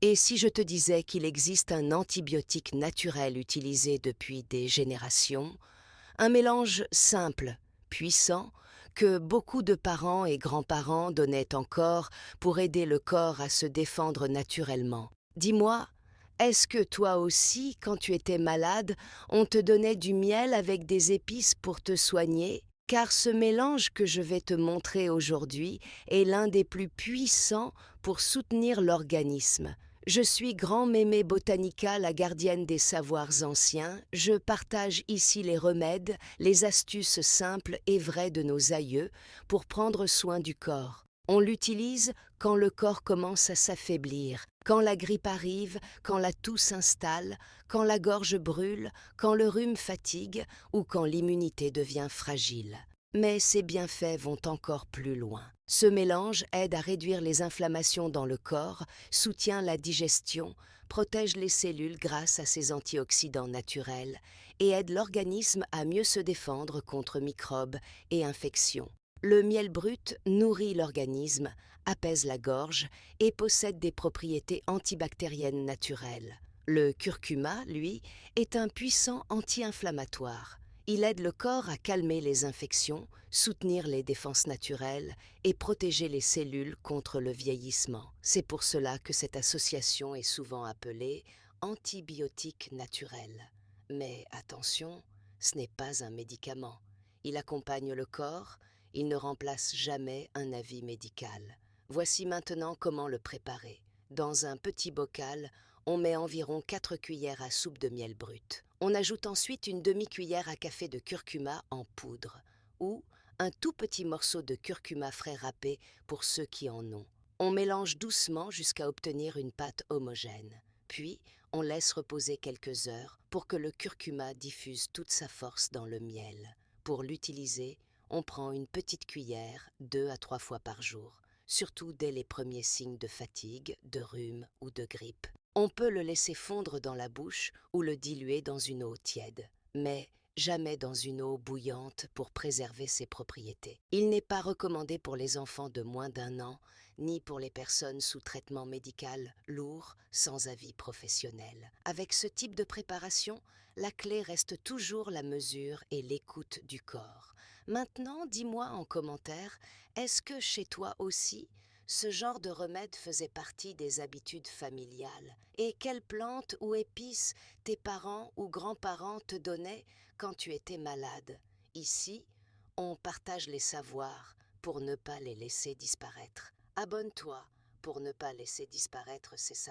Et si je te disais qu'il existe un antibiotique naturel utilisé depuis des générations, un mélange simple, puissant, que beaucoup de parents et grands-parents donnaient encore pour aider le corps à se défendre naturellement. Dis-moi, est-ce que toi aussi, quand tu étais malade, on te donnait du miel avec des épices pour te soigner? Car ce mélange que je vais te montrer aujourd'hui est l'un des plus puissants pour soutenir l'organisme. Je suis Grand Mémé Botanica, la gardienne des savoirs anciens. Je partage ici les remèdes, les astuces simples et vraies de nos aïeux pour prendre soin du corps. On l'utilise quand le corps commence à s'affaiblir, quand la grippe arrive, quand la toux s'installe, quand la gorge brûle, quand le rhume fatigue ou quand l'immunité devient fragile. Mais ses bienfaits vont encore plus loin. Ce mélange aide à réduire les inflammations dans le corps, soutient la digestion, protège les cellules grâce à ses antioxydants naturels et aide l'organisme à mieux se défendre contre microbes et infections. Le miel brut nourrit l'organisme, apaise la gorge et possède des propriétés antibactériennes naturelles. Le curcuma, lui, est un puissant anti-inflammatoire. Il aide le corps à calmer les infections, soutenir les défenses naturelles et protéger les cellules contre le vieillissement. C'est pour cela que cette association est souvent appelée antibiotique naturel. Mais attention, ce n'est pas un médicament. Il accompagne le corps, il ne remplace jamais un avis médical. Voici maintenant comment le préparer. Dans un petit bocal, on met environ 4 cuillères à soupe de miel brut. On ajoute ensuite une demi-cuillère à café de curcuma en poudre ou un tout petit morceau de curcuma frais râpé pour ceux qui en ont. On mélange doucement jusqu'à obtenir une pâte homogène. Puis, on laisse reposer quelques heures pour que le curcuma diffuse toute sa force dans le miel. Pour l'utiliser, on prend une petite cuillère 2 à 3 fois par jour, surtout dès les premiers signes de fatigue, de rhume ou de grippe. On peut le laisser fondre dans la bouche ou le diluer dans une eau tiède, mais jamais dans une eau bouillante pour préserver ses propriétés. Il n'est pas recommandé pour les enfants de moins d'1 an, ni pour les personnes sous traitement médical lourd, sans avis professionnel. Avec ce type de préparation, la clé reste toujours la mesure et l'écoute du corps. Maintenant, dis-moi en commentaire, est-ce que chez toi aussi, ce genre de remède faisait partie des habitudes familiales? Et quelles plantes ou épices tes parents ou grands-parents te donnaient quand tu étais malade? Ici, on partage les savoirs pour ne pas les laisser disparaître. Abonne-toi pour ne pas laisser disparaître ces savoirs.